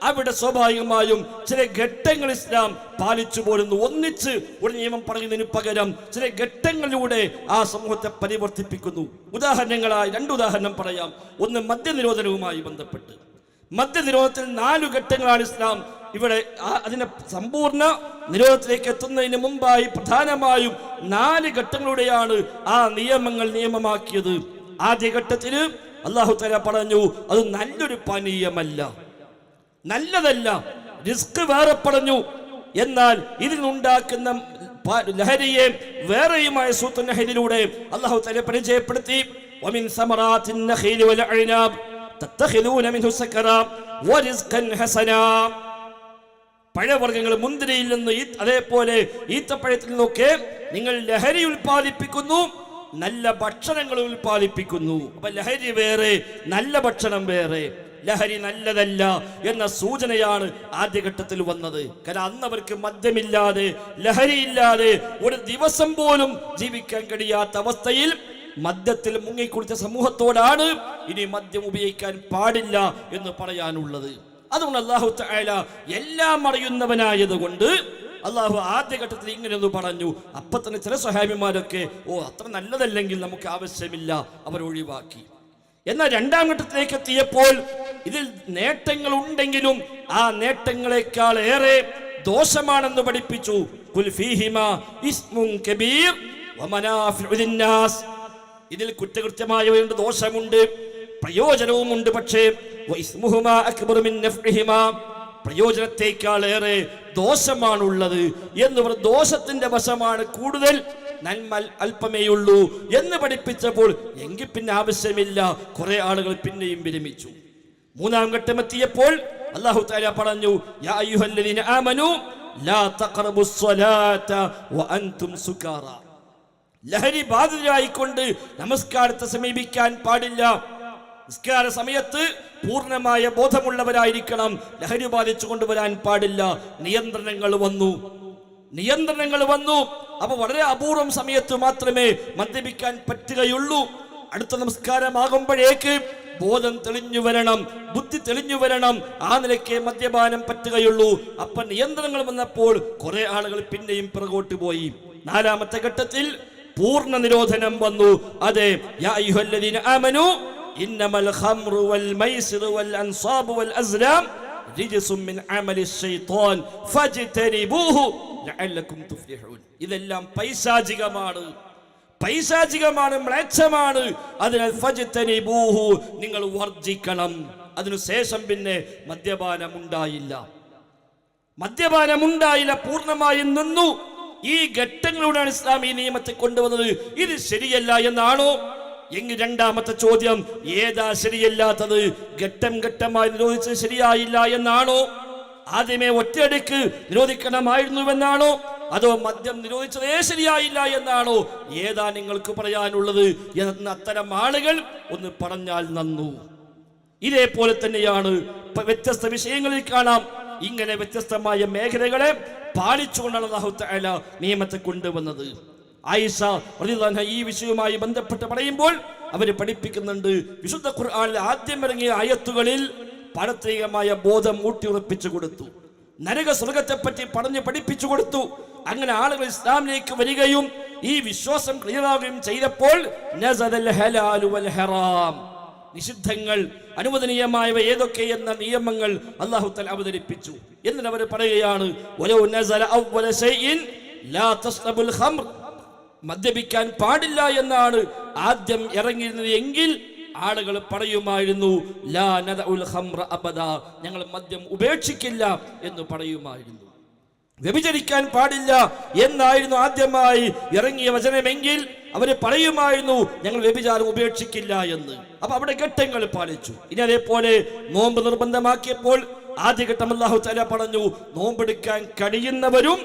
അവിടെ സ്വാഭാവികമായും ചില ഘട്ടങ്ങൾ ഇസ്ലാം പാലിച്ചു പോരുന്നു. ഒന്നിച്ച് ഒരു നിയമം പറയുന്നതിന് പകരം ചില ഘട്ടങ്ങളിലൂടെ ആ സമൂഹത്തെ പരിവർത്തിപ്പിക്കുന്നു. ഉദാഹരണങ്ങളായി 2 ഉദാഹരണം പറയാം. ഒന്ന് മദ്യനിരോധനവുമായി ബന്ധപ്പെട്ട്. മദ്യനിരോധത്തിൽ 4 ഘട്ടങ്ങളാണ് ഇസ്ലാം ഇവിടെ അതിനെ സമ്പൂർണ്ണ നിരോധത്തിലേക്ക് എത്തുന്നതിന് മുമ്പായി പ്രധാനമായും 4 ഘട്ടങ്ങളിലൂടെയാണ് ആ നിയമങ്ങൾ നിയമമാക്കിയത്. ആദ്യ ഘട്ടത്തിൽ അല്ലാഹു തആല പറഞ്ഞു, അത് നല്ലൊരു പാനീയമല്ല, നല്ലതല്ല, റിസ്ക് വേറെ പറഞ്ഞു. എന്നാൽ ഇതിൽ നിന്നുണ്ടാക്കുന്ന ലഹരിയെ വേറെയുമായ സൂറത്തുൻ നഹ്ലിലൂടെ അല്ലാഹു തആല പരിചയപ്പെടുത്തി. വമിൻ സമറാത്തിൻ നഖീലി വൽ അഅ്നാബ് തത്തഖിദൂന മിൻഹു സകറാ വറിസ്കൻ ഹസനാ. പഴവർഗ്ഗങ്ങൾ, മുന്തിരിയിൽ നിന്ന്, അതേപോലെ ഈത്തപ്പഴത്തിൽ നിന്നൊക്കെ നിങ്ങൾ ലഹരി ഉൽപ്പാദിപ്പിക്കുന്നു, നല്ല ഭക്ഷണങ്ങൾ ഉൽപ്പാദിപ്പിക്കുന്നു. അപ്പൊ ലഹരി വേറെ, നല്ല ഭക്ഷണം വേറെ. ലഹരി നല്ലതല്ല എന്ന സൂചനയാണ് ആദ്യഘട്ടത്തിൽ വന്നത്. കാരണം അന്ന് അവർക്ക് മദ്യമില്ലാതെ, ലഹരിയില്ലാതെ ഒരു ദിവസം പോലും ജീവിക്കാൻ കഴിയാത്ത അവസ്ഥയിൽ മദ്യത്തിൽ മുങ്ങിക്കുളിച്ച സമൂഹത്തോടാണ് ഇനി മദ്യം ഉപയോഗിക്കാൻ പാടില്ല എന്ന് പറയാനുള്ളത്. അതുകൊണ്ട് അല്ലാഹു തആല എല്ലാം അറിയുന്നവനായതുകൊണ്ട് അള്ളാഹു ആദ്യഘട്ടത്തിൽ ഇങ്ങനെ ഒന്ന് പറഞ്ഞു. അപ്പൊ തന്നെ ചില സ്വഹാബിമാരൊക്കെ അത്ര നല്ലതല്ലെങ്കിൽ നമുക്ക് ആവശ്യമില്ല, അവർ ഒഴിവാക്കി. എന്നാൽ രണ്ടാം ഘട്ടത്തിലേക്ക് എത്തിയപ്പോൾ ഇതിൽ നേട്ടങ്ങൾ ഉണ്ടെങ്കിലും ആ നേട്ടങ്ങളെക്കാൾ ഏറെ ദോഷമാണെന്ന് പഠിപ്പിച്ചു. ഖുൽ ഫീഹിമാ ഇസ്മുൻ കബീർ വമനാഫിഉ ലിന്നാസ്. ഇതിൽ കുറ്റകൃത്യമായവയുണ്ട്, ദോഷമുണ്ട്, പ്രയോജനവുമുണ്ട്. പക്ഷേ വഇസ്മുഹുമാ അക്ബറു മിൻ നഫ്ഇഹിമാ, പ്രയോജനത്തെക്കാൾ ഏറെ ദോഷമാണുള്ളത് എന്ന് പറഞ്ഞ ദോഷത്തിന്റെ വശമാണ് കൂടുതൽ, നന്മ അല്പമേയുള്ളൂ എന്ന് പഠിപ്പിച്ചപ്പോൾ എങ്കിൽ പിന്നെ ആവശ്യമില്ല, കുറെ ആളുകൾ പിന്നെയും വിരമിച്ചു. മൂന്നാം ഘട്ടം എത്തിയപ്പോൾ അല്ലാഹു തആല പറഞ്ഞു, യാ അയ്യുഹല്ലദീന ആമനൂ ലാ തഖറബുസ് സ്വലാത വഅൻതും സുകാറ. ലഹരി ബാധിതരായിക്കൊണ്ട് നമസ്കാരത്തെ സമീപിക്കാൻ പാടില്ല. നിസ്കാര സമയത്ത് പൂർണ്ണമായ ബോധമുള്ളവരായിരിക്കണം, ലഹരി ബാധിച്ചു കൊണ്ടുവരാൻ പാടില്ല. നിയന്ത്രണങ്ങൾ വന്നു. അപ്പൊ വളരെ അപൂർവം സമയത്ത് മാത്രമേ മദ്യപിക്കാൻ പറ്റുകയുള്ളൂ. അടുത്ത നമസ്കാരമാകുമ്പോഴേക്ക് ബോധം തെളിഞ്ഞു വരണം, ബുദ്ധി തെളിഞ്ഞു വരണം. ആ നിലയ്ക്ക് മദ്യപാനം പറ്റുകയുള്ളൂ. അപ്പൊ നിയന്ത്രണങ്ങൾ വന്നപ്പോൾ കുറെ ആളുകൾ പിന്നെയും പിറകോട്ട് പോയി. നാലാമത്തെ ഘട്ടത്തിൽ പൂർണ്ണ നിരോധനം വന്നു. അതെ, യാ അയ്യുഹല്ലദീന ആമനൂ ഇന്നമൽ ഖംറു വൽ മൈസിറു വൽ അൻസാബു വൽ അസ്ലാം റിജ്സും മിൻ അമലി ശൈത്താൻ ഫജ്തനിബൂഹു ലഅല്ലകും തുഫ്ലിഹൂൻ. ഇതെല്ലാം പൈശാചികമാണ്, മ്ലേച്ഛമാണ്. അതിനാൽ ഫജ്തനിബൂഹു, നിങ്ങൾ വർജിക്കണം. അതിനുശേഷം പിന്നെ മദ്യപാനമുണ്ടായില്ല, പൂർണ്ണമായും നിന്നു. ഈ ഘട്ടങ്ങളിലൂടെയാണ് ഇസ്ലാം ഈ നിയമത്തെ കൊണ്ടുവന്നത്. ഇത് ശരിയല്ല എന്നാണോ? എങ്കിൽ രണ്ടാമത്തെ ചോദ്യം, ഏതാ ശരിയല്ലാത്തത്? ഘട്ടം ഘട്ടമായി നിരോധിച്ചത് ശരിയായില്ല എന്നാണോ? ആദ്യമേ ഒറ്റയടിക്ക് നിരോധിക്കണമായിരുന്നുവെന്നാണോ? അതോ മദ്യം നിരോധിച്ചതേ ശരിയായില്ല എന്നാണോ? ഏതാ നിങ്ങൾക്ക് പറയാനുള്ളത് എന്ന് അത്തരം ആളുകൾ ഒന്ന് പറഞ്ഞാൽ നന്നു. ഇതേപോലെ തന്നെയാണ് വ്യത്യസ്ത വിഷയങ്ങളിൽ കാണാം. ഇങ്ങനെ വ്യത്യസ്തമായ മേഖലകളെ പാലിച്ചുകൊണ്ടാണ് അല്ലാഹു തആല നിയമത്തെ കൊണ്ടുവന്നത്. ആയിഷ റളിയല്ലാഹു അൻഹ ഈ വിഷയവുമായി ബന്ധപ്പെട്ട് പറയുമ്പോൾ അവര് പഠിപ്പിക്കുന്നുണ്ട്, വിശുദ്ധ ഖുർആനിൽ ആദ്യം ഇറങ്ങിയ ആയത്തുകളിൽ പാരത്രികമായ ബോധം ഊട്ടിയുറപ്പിച്ചു കൊടുത്തു, നരക സ്വർഗത്തെ പറ്റി പറഞ്ഞ് പഠിപ്പിച്ചു കൊടുത്തു. അങ്ങനെ ആളുകൾ ഇസ്ലാമിലേക്ക് വരികയും ഈ വിശ്വാസം ക്ലിയറാവുകയും ചെയ്തപ്പോൾ നസലൽ ഹലാലു വൽ ഹറാം, നിഷിദ്ധങ്ങൾ അനുവദനീയമായവ ഏതൊക്കെ എന്ന നിയമങ്ങൾ അല്ലാഹു തആല അവതരിപ്പിച്ചു. എന്നിട്ട് അവർ പറയുകയാണ്, വലൗ നസല അവ്വല ശൈഇൻ ലാ തസ്റബുൽ ഖംർ, മദ്യപിക്കാൻ പാടില്ല എന്നാണ് ആദ്യം ഇറങ്ങിയിരുന്നത് എങ്കിൽ ആളുകൾ പറയുമായിരുന്നു, ലാ നദഉൽ ഖംറ അബദ, ഞങ്ങൾ മദ്യം ഉപേക്ഷിക്കില്ല എന്ന് പറയുമായിരുന്നു. വ്യഭിചരിക്കാൻ പാടില്ല എന്നായിരുന്നു ആദ്യമായി ഇറങ്ങിയ വചനമെങ്കിൽ അവര് പറയുമായിരുന്നു, ഞങ്ങൾ വ്യഭിചാരം ഉപേക്ഷിക്കില്ല എന്ന്. അപ്പൊ അവിടെ ഘട്ടങ്ങൾ പാലിച്ചു. ഇനി അതേപോലെ നോമ്പ് നിർബന്ധമാക്കിയപ്പോൾ ആദ്യഘട്ടം അല്ലാഹു തആല പറഞ്ഞു, നോമ്പെടുക്കാൻ കഴിയുന്നവരും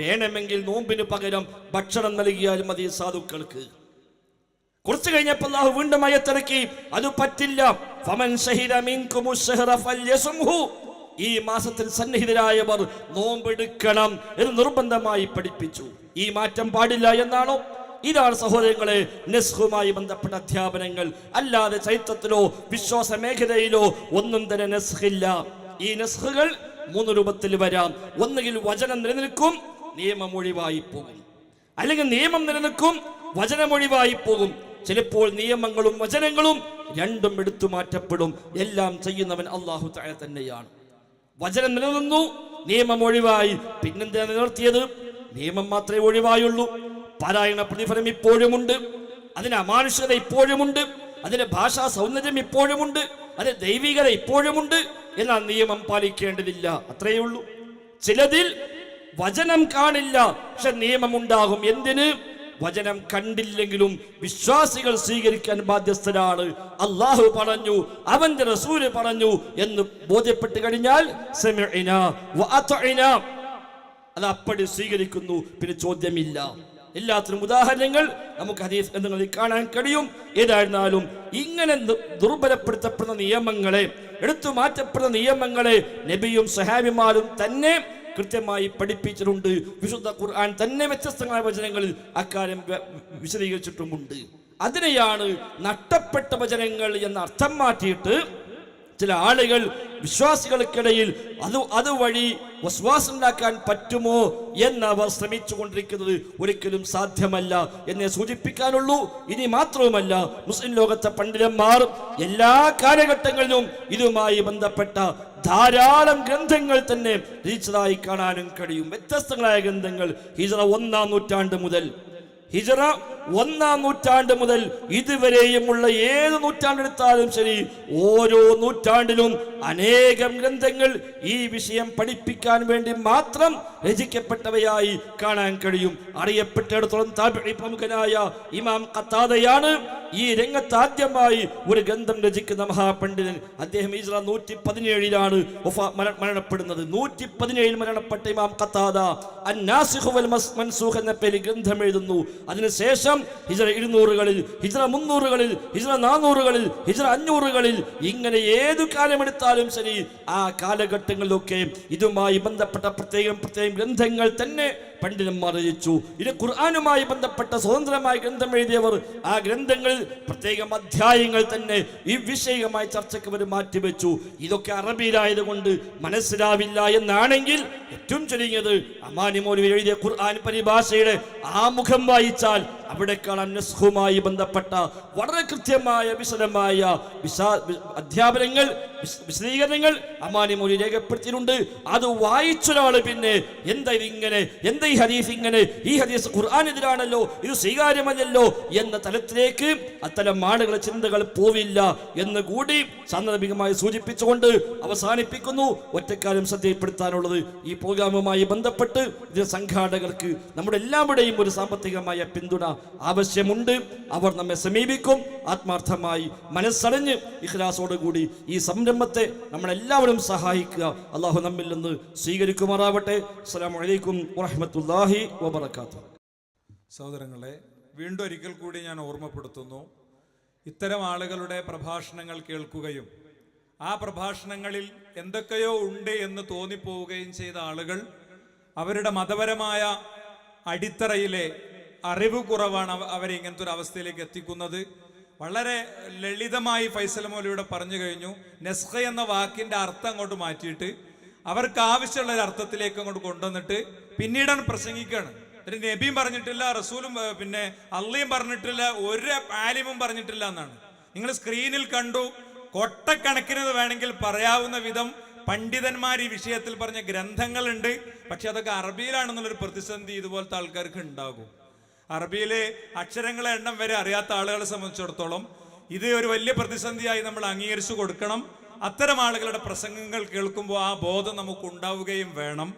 വേണമെങ്കിൽ നോമ്പിന് പകരം ഭക്ഷണം നൽകിയാലും മതി സാധുക്കൾക്ക്. കുറച്ചു കഴിഞ്ഞപ്പോൾ അല്ലാഹു വീണ്ടും ആയത്തിറക്കി, അത് പറ്റില്ല, ഫമൻ ശഹിദ മിൻകുമുശ് ശഹ്റ ഫൽയസുംഹു, ഈ മാസത്തിൽ സന്നിഹിതരായവർ നോമ്പെടുക്കണം എന്ന് നിർബന്ധമായി പഠിപ്പിച്ചു. ഈ മാറ്റം പാടില്ല എന്നാണോ? ഇതാണ് സഹോദരങ്ങളെ നസ്ഖുമായി ബന്ധപ്പെട്ട അധ്യാപനങ്ങൾ. അല്ലാതെ ചരിത്രത്തിലോ വിശ്വാസ മേഖലയിലോ ഒന്നും തന്നെ നസ്ഖില്ല. ഈ നസ്ഖുകൾ മൂന്ന് രൂപത്തിൽ വരാം. ഒന്നുകിൽ വചനം നിലനിൽക്കും, നിയമം ഒഴിവായി പോകും, അല്ലെങ്കിൽ നിയമം നിലനിൽക്കും, വചനം ഒഴിവായി പോകും. ചിലപ്പോൾ നിയമങ്ങളും വചനങ്ങളും രണ്ടും എടുത്തു മാറ്റപ്പെടും. എല്ലാം ചെയ്യുന്നവൻ അല്ലാഹു തആല തന്നെയാണ്. വചനം നിലനിന്നു, നിയമം ഒഴിവായി. പിന്നെന്താ നിലനിർത്തിയത്? നിയമം മാത്രമേ ഒഴിവായുള്ളൂ. പാരായണ പ്രതിഫലം ഇപ്പോഴുമുണ്ട്, അതിന് അമാനുഷികത ഇപ്പോഴുമുണ്ട്, അതിന്റെ ഭാഷാ സൗന്ദര്യം ഇപ്പോഴുമുണ്ട്, അതിന്റെ ദൈവികത ഇപ്പോഴുമുണ്ട്. എന്നാൽ നിയമം പാലിക്കേണ്ടതില്ല, അത്രയേ ഉള്ളൂ. ചിലതിൽ വചനം കാണില്ല, പക്ഷെ നിയമം ഉണ്ടാകും. എന്തിന്? വചനം കണ്ടില്ലെങ്കിലും വിശ്വാസികൾ സ്വീകരിക്കാൻ ബാധ്യസ്ഥരാണ്. അല്ലാഹു പറഞ്ഞു, അവന്റെ റസൂല് പറഞ്ഞു എന്ന് ബോധ്യപ്പെട്ട് കഴിഞ്ഞാൽ സമിഅനാ വഅതഅനാ, അത് അപ്പടി സ്വീകരിക്കുന്നു, പിന്നെ ചോദ്യമില്ല. എല്ലാത്തിനും ഉദാഹരണങ്ങൾ നമുക്ക് ഹദീസ് ഗ്രന്ഥങ്ങളിൽ കാണാൻ കഴിയും. ഏതായിരുന്നാലും ഇങ്ങനെ ദുർബലപ്പെടുത്തപ്പെടുന്ന നിയമങ്ങളെ, എടുത്തു മാറ്റപ്പെടുന്ന നിയമങ്ങളെ നബിയും സഹാബിമാരും തന്നെ കൃത്യമായി പഠിപ്പിച്ചിട്ടുണ്ട്. വിശുദ്ധ ഖുർആൻ തന്നെ വ്യത്യസ്തങ്ങളായ വചനങ്ങളിൽ അക്കാര്യം വിശദീകരിച്ചിട്ടുമുണ്ട്. അതിനെയാണ് നഷ്ടപ്പെട്ട വചനങ്ങൾ എന്ന അർത്ഥം മാറ്റിയിട്ട് ചില ആളുകൾ വിശ്വാസികൾക്കിടയിൽ അതുവഴി വസ്വാസം ഉണ്ടാക്കാൻ പറ്റുമോ എന്നവർ ശ്രമിച്ചു കൊണ്ടിരിക്കുന്നത് ഒരിക്കലും സാധ്യമല്ല എന്നേ സൂചിപ്പിക്കാനുള്ളൂ. ഇനി മാത്രവുമല്ല, മുസ്ലിം ലോകത്തെ പണ്ഡിതന്മാർ എല്ലാ കാലഘട്ടങ്ങളിലും ഇതുമായി ബന്ധപ്പെട്ട ധാരാളം ഗ്രന്ഥങ്ങൾ തന്നെ രചിച്ചതായി കാണാനും കഴിയും. വ്യത്യസ്തങ്ങളായ ഗ്രന്ഥങ്ങൾ ഹിജ്റ 1-ാം നൂറ്റാണ്ട് മുതൽ ഇതുവരെയുമുള്ള ഏത് നൂറ്റാണ്ടെടുത്താലും ശരി, ഓരോ നൂറ്റാണ്ടിലും അനേകം ഗ്രന്ഥങ്ങൾ ഈ വിഷയം പഠിപ്പിക്കാൻ വേണ്ടി മാത്രം രചിക്കപ്പെട്ടവയായി കാണാൻ കഴിയും. അറിയപ്പെട്ടിടത്തോളം താബിഈ പ്രമുഖനായ ഇമാം ഖത്താദയാണ് ഈ രംഗത്ത് ആദ്യമായി ഒരു ഗ്രന്ഥം രചിക്കുന്ന മഹാപണ്ഡിതൻ. അദ്ദേഹം ഹിജ്റ 117 മരണപ്പെടുന്നത്. 117 മരണപ്പെട്ട ഇമാം ഖത്താദ അൻ-നാസിഖ് വൽ മൻസൂഖ് എന്ന പേരിൽ ഗ്രന്ഥം എഴുതുന്നു. അതിനുശേഷം ഹിജ്റ 200-കളിൽ, ഹിജ്റ 300-കളിൽ, ഹിജ്റ 400-കളിൽ, ഹിജ്റ 500-കളിൽ, ഇങ്ങനെ ഏതു കാലമെടുത്താലും ശരി ആ കാലഘട്ടങ്ങളിലൊക്കെ ഇതുമായി ബന്ധപ്പെട്ട പ്രത്യേകം ഗ്രന്ഥങ്ങൾ തന്നെ പണ്ഡിതന്മാർ രചിച്ചു. ഇത് ഖുർആനുമായി ബന്ധപ്പെട്ട സ്വതന്ത്രമായ ഗ്രന്ഥം എഴുതിയവർ ആ ഗ്രന്ഥങ്ങളിൽ പ്രത്യേകം അധ്യായങ്ങൾ തന്നെ ഈ വിഷയമായി ചർച്ചയ്ക്ക് അവർ മാറ്റിവെച്ചു. ഇതൊക്കെ അറബിയിലായതുകൊണ്ട് മനസ്സിലാവില്ല എന്നാണെങ്കിൽ ഏറ്റവും ചുരുങ്ങിയത് അമാനി മൗലവി എഴുതിയ ഖുർആൻ പരിഭാഷയുടെ ആമുഖം വായിച്ചാൽ അവിടെ കാണാൻ നസ്ഖുമായി ബന്ധപ്പെട്ട വളരെ കൃത്യമായ വിശദമായ അധ്യാപനങ്ങൾ, വിശദീകരണങ്ങൾ അമാനി മൗലവി രേഖപ്പെടുത്തിയിട്ടുണ്ട്. അത് വായിച്ചൊരാൾ പിന്നെ എന്താ ഈ ഹദീസ് ഇങ്ങനെ, ഈ ഹദീസ് ഖുർആനെതിരാണല്ലോ, ഇത് സ്വീകാര്യമല്ലല്ലോ എന്ന തലത്തിലേക്ക് അത്തരം ആളുകളുടെ ചിന്തകൾ പോവില്ല എന്ന് കൂടി സാന്ദർഭികമായി സൂചിപ്പിച്ചുകൊണ്ട് അവസാനിപ്പിക്കുന്നു. ഒറ്റക്കാലം ശ്രദ്ധയിൽപ്പെടുത്താനുള്ളത്, ഈ പ്രോഗ്രാമുമായി ബന്ധപ്പെട്ട് ഇതിന്റെ സംഘാടകർക്ക് നമ്മുടെ എല്ലാവരുടെയും ഒരു സാമ്പത്തികമായ പിന്തുണ ആവശ്യമുണ്ട്. അവർ നമ്മെ സമീപിക്കും. ആത്മാർത്ഥമായി മനസ്സറിഞ്ഞ് ഇഖ്ലാസോടുകൂടി ഈ സംരംഭത്തെ നമ്മളെല്ലാവരും സഹായിക്കുക. അള്ളാഹു നമ്മിൽ നിന്ന് സ്വീകരിക്കുമാറാവട്ടെ. അസ്സലാമു അലൈക്കും വറഹ്മത്തുള്ളാഹി വബറകാതുഹു. സഹോദരങ്ങളെ, വീണ്ടും ഒരിക്കൽ കൂടി ഞാൻ ഓർമ്മപ്പെടുത്തുന്നു, ഇത്തരം ആളുകളുടെ പ്രഭാഷണങ്ങൾ കേൾക്കുകയും ആ പ്രഭാഷണങ്ങളിൽ എന്തൊക്കെയോ ഉണ്ട് എന്ന് തോന്നിപ്പോവുകയും ചെയ്ത ആളുകൾ അവരുടെ മതപരമായ അടിത്തറയിലെ അറിവ് കുറവാണ് അവരെ ഇങ്ങനത്തെ ഒരു അവസ്ഥയിലേക്ക് എത്തിക്കുന്നത്. വളരെ ലളിതമായി ഫൈസൽ മൗലവിയുടെ പറഞ്ഞു കഴിഞ്ഞു. നസ്ഖ എന്ന വാക്കിന്റെ അർത്ഥം അങ്ങോട്ട് മാറ്റിയിട്ട് അവർക്ക് ആവശ്യമുള്ള ഒരു അർത്ഥത്തിലേക്ക് അങ്ങോട്ട് കൊണ്ടുവന്നിട്ട് പിന്നീടാണ് പ്രസംഗിക്കുകയാണ്. ഒരു നബിയും പറഞ്ഞിട്ടില്ല, റസൂലും പിന്നെ അള്ളയും പറഞ്ഞിട്ടില്ല, ഒരു ആലിമും പറഞ്ഞിട്ടില്ല എന്നാണ്. നിങ്ങൾ സ്ക്രീനിൽ കണ്ടു. കൊട്ടക്കണക്കിന് വേണമെങ്കിൽ പറയാവുന്ന വിധം പണ്ഡിതന്മാർ ഈ വിഷയത്തിൽ പറഞ്ഞ ഗ്രന്ഥങ്ങളുണ്ട്. പക്ഷെ അതൊക്കെ അറബിയിലാണെന്നുള്ളൊരു പ്രതിസന്ധി ഇതുപോലത്തെ ആൾക്കാർക്ക് ഉണ്ടാകും. അറബിയിലെ അക്ഷരങ്ങളെ എണ്ണം വരെ അറിയാത്ത ആളുകളെ സംബന്ധിച്ചിടത്തോളം ഇത് ഒരു വലിയ പ്രതിസന്ധിയായി നമ്മൾ അംഗീകരിച്ചു കൊടുക്കണം. അത്തരം ആളുകളുടെ പ്രസംഗങ്ങൾ കേൾക്കുമ്പോൾ ആ ബോധം നമുക്ക് ഉണ്ടാവുകയും വേണം.